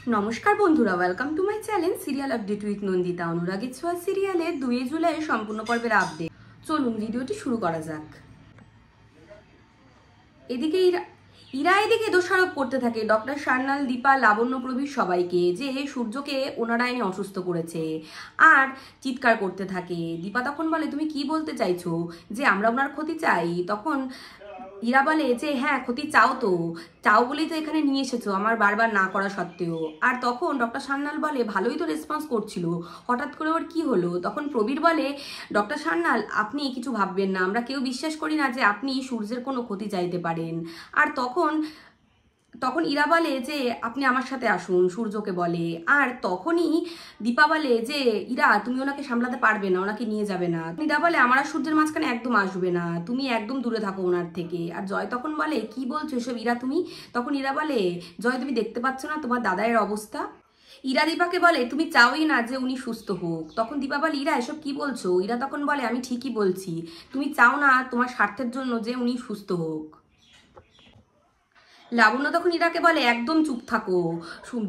নমস্কার বন্ধুরা, welcome to my channel serial update with Nandita. অনুরাগের ছোঁয়া সিরিয়ালের 2 জুলাই সম্পূর্ণ পর্বের আপডেট। চলুন ভিডিওটি শুরু করা যাক। এদিকে ইরা এদিকে দোষারোপ করতে থাকে ডক্টর সান্যাল, দীপা, লাবণ্য প্রভৃতি সবাইকে যে সূর্যকে ওনারা এনে অসুস্থ করেছে, আর চিৎকার করতে থাকে। দীপা তখন বলে, তুমি কি বলতে চাইছো যে আমরা ওনার ক্ষতি চাই? তখন ইরা বলে যে হ্যাঁ, ক্ষতি চাও বলেই তো এখানে নিয়ে এসেছো আমার বারবার না করা সত্ত্বেও। আর তখন ডক্টর সান্যাল বলে, ভালোই তো রেসপন্স করছিল, হঠাৎ করে ওর কি হলো? তখন প্রবীর বলে, ডক্টর সান্যাল আপনি কিছু ভাববেন না, আমরা কেউ বিশ্বাস করি না যে আপনি সূর্যের কোনো ক্ষতি চাইতে পারেন। আর তখন ইরা বলে যে আপনি আমার সাথে আসুন, সূর্যকে বলে। আর তখনই দীপা বলে যে ইরা তুমি ওনাকে সামলাতে পারবে না, ওনাকে নিয়ে যাবে না। ইরা বলে আমার আর সূর্যের মাঝখানে একদম আসবে না, তুমি একদম দূরে থাকো ওনার থেকে। আর জয় তখন বলে, কি বলছো এসব ইরা তুমি? তখন ইরা বলে, জয় তুমি দেখতে পাচ্ছ না তোমার দাদায়ের অবস্থা? ইরা দীপাকে বলে, তুমি চাওই না যে উনি সুস্থ হোক। তখন দীপা বলে, ইরা এসব কি বলছো? ইরা তখন বলে, আমি ঠিকই বলছি, তুমি চাও না তোমার স্বার্থের জন্য যে উনি সুস্থ হোক। লাবণ্য তখন ইরাকে বলে, একদম চুপ থাকো,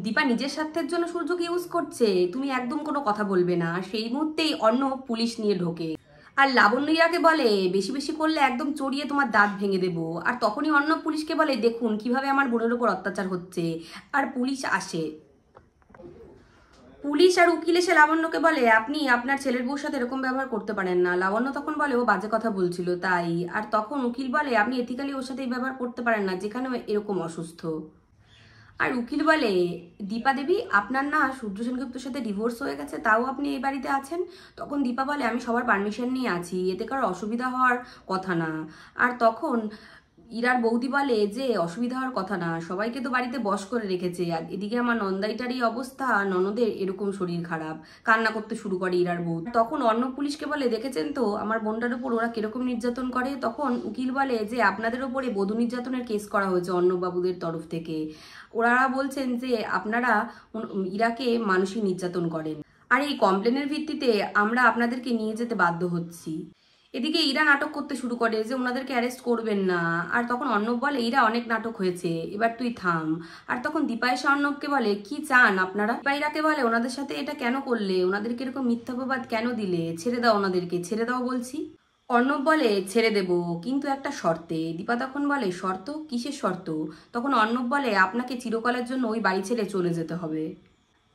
দীপা নিজের স্বার্থের জন্য সূর্যকে ইউজ করছে, তুমি একদম কোনো কথা বলবে না। সেই মুহূর্তেই অর্ণব পুলিশ নিয়ে ঢোকে। আর লাবণ্য ইরাকে বলে, বেশি বেশি করলে একদম চড়িয়ে তোমার দাঁত ভেঙে দেবো। আর তখনই অর্ণব পুলিশকে বলে, দেখুন কিভাবে আমার বোনের উপর অত্যাচার হচ্ছে। আর পুলিশ আসে। পুলিশ আর উকিল এসে লাবণ্যকে বলে, আপনি আপনার ছেলের বউর সাথে এরকম ব্যবহার করতে পারেন না। লাবণ্য তখন বলে, ও বাজে কথা বলছিল তাই। আর তখন উকিল বলে, আপনি এথিক্যালি ওর সাথে এই ব্যবহার করতে পারেন না যেখানে এরকম অসুস্থ। আর উকিল বলে, দীপা দেবী আপনার না সূর্য সেনগুপ্তর সাথে ডিভোর্স হয়ে গেছে, তাও আপনি এই বাড়িতে আছেন? তখন দীপা বলে, আমি সবার পারমিশন নিয়ে আছি, এতে কারো অসুবিধা হওয়ার কথা না। আর তখন ইরার বৌদি বলে যে অসুবিধা হওয়ার কথা না, সবাইকে তো বাড়িতে বশ করে রেখেছে। আর এদিকে আমার নন্দাইটারই অবস্থা, ননদের এরকম শরীর খারাপ। কান্না করতে শুরু করে ইরার বৌদি। তখন অন্য পুলিশকে বলে, দেখেছেন তো আমার বোনটার উপর ওরা কিরকম নির্যাতন করে? তখন উকিল বলে যে আপনাদের ওপরে বধূ নির্যাতনের কেস করা হয়েছে অর্ণববাবুদের তরফ থেকে। ওরা বলছেন যে আপনারা ইরাকে মানসিক নির্যাতন করেন, আর এই কমপ্লেনের ভিত্তিতে আমরা আপনাদেরকে নিয়ে যেতে বাধ্য হচ্ছি। এদিকে ইরা নাটক করতে শুরু করে যে ওনাদেরকে অ্যারেস্ট করবেন না। আর তখন অর্ণব বলে, ইরা অনেক নাটক হয়েছে, এবার তুই থাম। আর তখন দীপা এসে অর্ণবকে বলে, কি চান আপনারা? দীপা ইরাকে বলে, ওনাদের সাথে এটা কেন করলে? ওনাদেরকে এরকম মিথ্যাপবাদ কেন দিলে? ছেড়ে দাও ওনাদেরকে, ছেড়ে দাও বলছি। অর্ণব বলে, ছেড়ে দেব, কিন্তু একটা শর্তে। দীপা তখন বলে, শর্ত? কিসের শর্ত? তখন অর্ণব বলে, আপনাকে চিরকালের জন্য ওই বাড়ি ছেড়ে চলে যেতে হবে।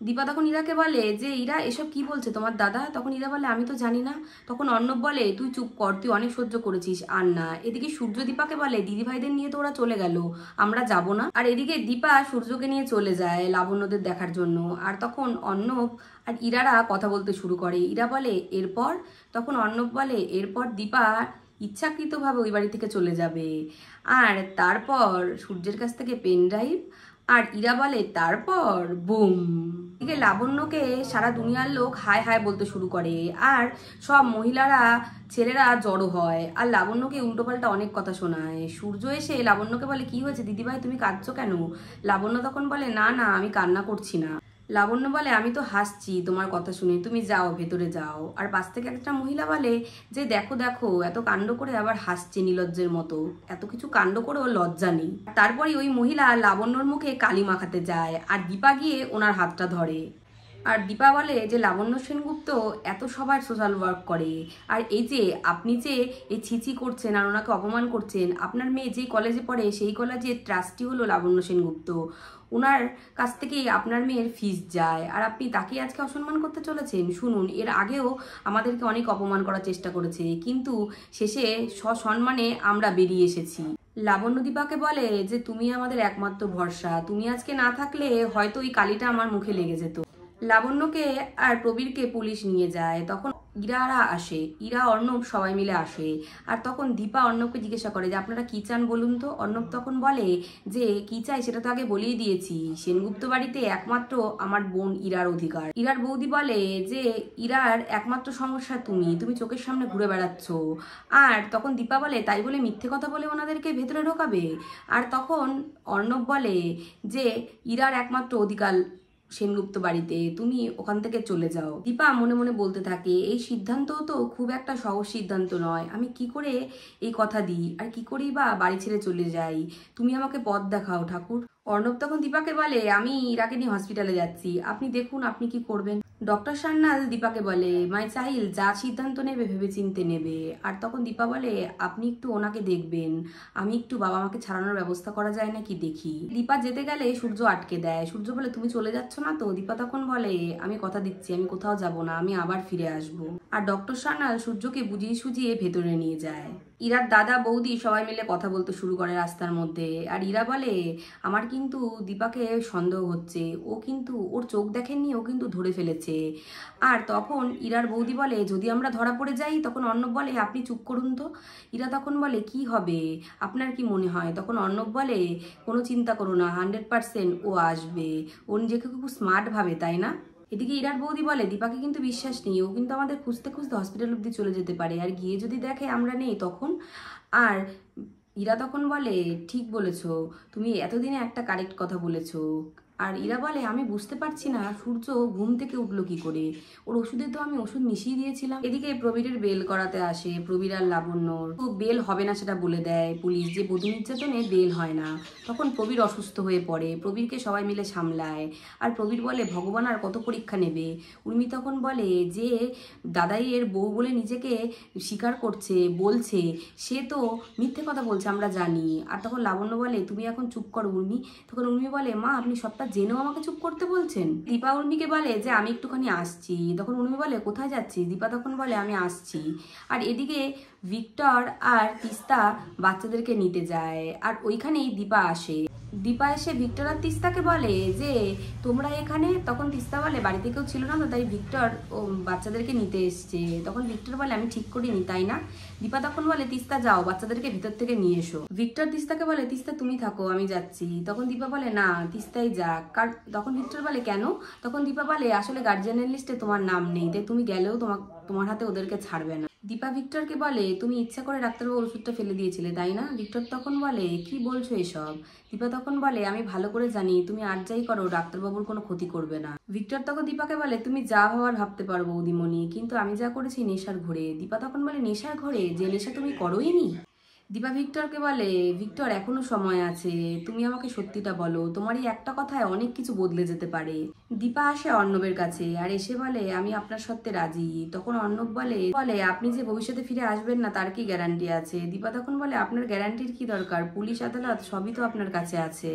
দীপা তখন ইরাকে বলে যে ইরা এসব কি বলছে তোমার দাদা? তখন ইরা বলে, আমি তো জানি না। তখন অর্ণব বলে, তুই চুপ কর, তুই অনেক সহ্য করেছিস, আর না। এদিকে সূর্য দীপাকে বলে, দিদিভাইদের নিয়ে তো ওরা চলে গেল, আমরা যাব না। আর এদিকে দীপা সূর্যকে নিয়ে চলে যায় লাবণ্যদের দেখার জন্য। আর তখন অর্ণব আর ইরারা কথা বলতে শুরু করে। ইরা বলে, এরপর? তখন অর্ণব বলে, এরপর দীপা ইচ্ছাকৃতভাবে ওই বাড়ি থেকে চলে যাবে। আর তারপর সূর্যের কাছ থেকে পেন ড্রাইভ। আর ইরা বলে, তারপর বুম। এদিকে লাবণ্যকে সারা দুনিয়ার লোক হায় হায় বলতে শুরু করে, আর সব মহিলারা ছেলেরা জড়ো হয়, আর লাবণ্যকে উল্টোপাল্টা অনেক কথা শোনায়। সূর্য এসে লাবণ্যকে বলে, কি হয়েছে দিদিভাই, তুমি কাঁদছো কেন? লাবণ্য তখন বলে, না না, আমি কান্না করছি না। লাবণ্য বলে, আমি তো হাসছি তোমার কথা শুনে, তুমি যাও ভেতরে যাও। আর পাশ থেকে একটা মহিলা বলে যে দেখো দেখো, এত কাণ্ড করে আবার হাসছে নির্লজ্জের মতো, এত কিছু কাণ্ড করেও লজ্জা নেই। তারপরে ওই মহিলা লাবণ্যর মুখে কালি মাখাতে যায়, আর দীপা গিয়ে ওনার হাতটা ধরে। আর দীপা বলে যে লাবণ্য সেনগুপ্ত এত সবার সোশ্যাল ওয়ার্ক করে, আর এই যে আপনি যে এই ছিচি করছেন আর ওনাকে অপমান করছেন, আপনার মেয়ে যেই কলেজে পড়ে সেই কলেজের ট্রাস্টি হলো লাবণ্য সেনগুপ্ত, ওনার কাছ থেকেই আপনার মেয়ের ফিস যায়, আর আপনি তাকে আজকে অসম্মান করতে চলেছেন। শুনুন, এর আগেও আমাদেরকে অনেক অপমান করার চেষ্টা করেছে, কিন্তু শেষে সসম্মানে আমরা বেরিয়ে এসেছি। লাবণ্য দীপাকে বলে যে তুমি আমাদের একমাত্র ভরসা, তুমি আজকে না থাকলে হয়তো ওই কালিটা আমার মুখে লেগে যেত। লাবণ্যকে আর প্রবীরকে পুলিশ নিয়ে যায়। তখন ইরারা আসে, ইরা অর্ণব সবাই মিলে আসে। আর তখন দীপা অর্ণবকে জিজ্ঞাসা করে যে আপনারা কি চান বলুন তো? অর্ণব তখন বলে যে কি চাই সেটা তো আগে বলেই দিয়েছি, সেনগুপ্ত বাড়িতে একমাত্র আমার বোন ইরার অধিকার। ইরার বৌদি বলে যে ইরার একমাত্র সমস্যা তুমি, তুমি চোখের সামনে ঘুরে বেড়াচ্ছ। আর তখন দীপা বলে, তাই বলে মিথ্যে কথা বলে ওনাদেরকে ভেতরে ঢোকাবে? আর তখন অর্ণব বলে যে ইরার একমাত্র অধিকার সেনগুপ্ত বাড়িতে, তুমি ওখান থেকে চলে যাও। দীপা মনে মনে বলতে থাকে, এই সিদ্ধান্তও তো খুব একটা সহজ সিদ্ধান্ত নয়, আমি কি করে এই কথা দিই আর কি করেই বা বাড়ি ছেড়ে চলে যাই, তুমি আমাকে পথ দেখাও ঠাকুর। অর্ণব তখন দীপাকে বলে, আমি ইরাকে নিয়ে হসপিটালে যাচ্ছি, আপনি দেখুন আপনি কি করবেন। ডক্টর সান্যাল দীপাকে বলে, মাই চাইল্ড, যা সিদ্ধান্ত নেবে ভেবেচিন্তে নেবে। আর তখন দীপা বলে, আপনি একটু ওনাকে দেখবেন, আমি একটু বাবা মাকে ছাড়ানোর ব্যবস্থা করা যায় নাকি দেখি। দীপা যেতে গেলে সূর্য আটকে দেয়। সূর্য বলে, তুমি চলে যাচ্ছ না তো? দীপা তখন বলে, আমি কথা দিচ্ছি আমি কোথাও যাব না, আমি আবার ফিরে আসব। আর ডক্টর সান্যাল সূর্যকে বুঝিয়ে সুজিয়ে ভেতরে নিয়ে যায়। ইরার দাদা বৌদি সবাই মিলে কথা বলতে শুরু করে রাস্তার মধ্যে। আর ইরা বলে, আমার কিন্তু দীপাকে সন্দেহ হচ্ছে, ও কিন্তু ওর চোখ দেখেননি, ও কিন্তু ধরে ফেলেছে। আর তখন ইরার বৌদি বলে, যদি আমরা ধরা পড়ে যাই? তখন অর্ণব বলে, আপনি চুপ করুন তো। ইরা তখন বলে, কি হবে, আপনার কি মনে হয়? তখন অর্ণব বলে, কোনো চিন্তা করো না, 100% ও আসবে, ও নিজেকে খুব স্মার্ট ভাবে, তাই না? এদিকে ইরার বৌদি বলে, দীপাকে কিন্তু বিশ্বাস নেই, ও কিন্তু আমাদের খুঁজতে খুঁজতে হসপিটাল অব্দি চলে যেতে পারে, আর গিয়ে যদি দেখে আমরা নেই তখন। আর ইরা তখন বলে, ঠিক বলেছো, তুমি এতদিনে একটা কারেক্ট কথা বলেছো। আর ইরা বলে, আমি বুঝতে পারছি না সূর্য ঘুম থেকে উঠলো কি করে, ওর ওষুধে তো আমি ওষুধ মিশিয়ে দিয়েছিলাম। এদিকে প্রবীরের বেল করাতে আসে প্রবীর আর লাবণ্যর। তো বেল হবে না সেটা বলে দেয় পুলিশ, যে বধূ নির্যাতনে বেল হয় না। তখন প্রবীর অসুস্থ হয়ে পড়ে, প্রবীরকে সবাই মিলে সামলায়। আর প্রবীর বলে, ভগবান আর কত পরীক্ষা নেবে। উর্মি তখন বলে, যে দাদাইয়ের বউ বলে নিজেকে স্বীকার করছে, বলছে, সে তো মিথ্যে কথা বলছে, আমরা জানি। আর তখন লাবণ্য বলে, তুমি এখন চুপ করো উর্মি। তখন উর্মি বলে, মা আপনি সবটা জেনেও আমাকে চুপ করতে বলছেন? দীপা উর্মিকে বলে যে, আমি একটুখানি আসছি। তখন উর্মি বলে, কোথায় যাচ্ছি? দীপা তখন বলে, আমি আসছি। আর এদিকে ভিক্টর আর তিস্তা বাচ্চাদেরকে নিতে যায়, আর ওইখানেই দীপা আসে। দীপা এসে ভিক্টর আর তিস্তাকে বলে যে, তোমরা এখানে? তখন তিস্তা বলে, বাড়িতে কেউ ছিল না তো, তাই ভিক্টর ও বাচ্চাদেরকে নিতে এসছে। তখন ভিক্টর বলে, আমি ঠিক করিনি, তাই না? দীপা তখন বলে, তিস্তা যাও, বাচ্চাদেরকে ভিতর থেকে নিয়ে এসো। ভিক্টর তিস্তাকে বলে, তিস্তা তুমি থাকো, আমি যাচ্ছি। তখন দীপা বলে, না তিস্তাই যাক। তখন ভিক্টর বলে, কেন? তখন দীপা বলে, আসলে গার্জিয়ানের লিস্টে তোমার নাম নেই, তাই তুমি গেলেও তোমার হাতে ওদেরকে ছাড়বে না। দীপা ভিক্টরকে বলে, তুমি ইচ্ছা করে ডাক্তারবাবু ওষুধটা ফেলে দিয়েছিলে, তাই না? ভিক্টর তখন বলে, কি বলছো এসব? দীপা তখন বলে, আমি ভালো করে জানি তুমি আর যাই করো ডাক্তারবাবুর কোনো ক্ষতি করবে না। ভিক্টর তখন দীপাকে বলে, তুমি যা ভাবার ভাবতে পারো বৌদিমণি, কিন্তু আমি যা করেছি নেশার ঘোরে। দীপা তখন বলে, নেশার ঘোরে? যে নেশা তুমি করোই নি। দীপা ভিক্টরকে বলে, ভিক্টর এখনো সময় আছে, তুমি আমাকে সত্যিটা বলো, তোমার এই একটা কথায় অনেক কিছু বদলে যেতে পারে। দীপা আসে অর্ণবের কাছে আর এসে বলে, আমি আপনার সত্যে রাজি। তখন অর্ণব বলে, আপনি যে ভবিষ্যতে ফিরে আসবেন না তার কি গ্যারান্টি আছে? দীপা তখন বলে, আপনার গ্যারান্টির কি দরকার, পুলিশ আদালত সবই তো আপনার কাছে আছে।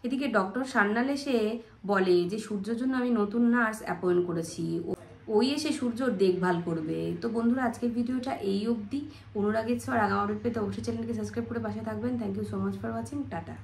এদিকে ডক্টর সান্যাল এসে বলে যে, সূর্যের জন্য আমি নতুন নার্স অ্যাপয়েন্ট করেছি, ওই এসে সূর্যর দেখভাল করবে। তো বন্ধুরা, আজকের ভিডিওটা এই অবধি। অনুরাগের ছোঁয়ার আগাম আপডেট পেতে অবশ্যই চ্যানেলকে সাবস্ক্রাইব করে পাশে থাকবেন। Thank you so much for watching. Tata.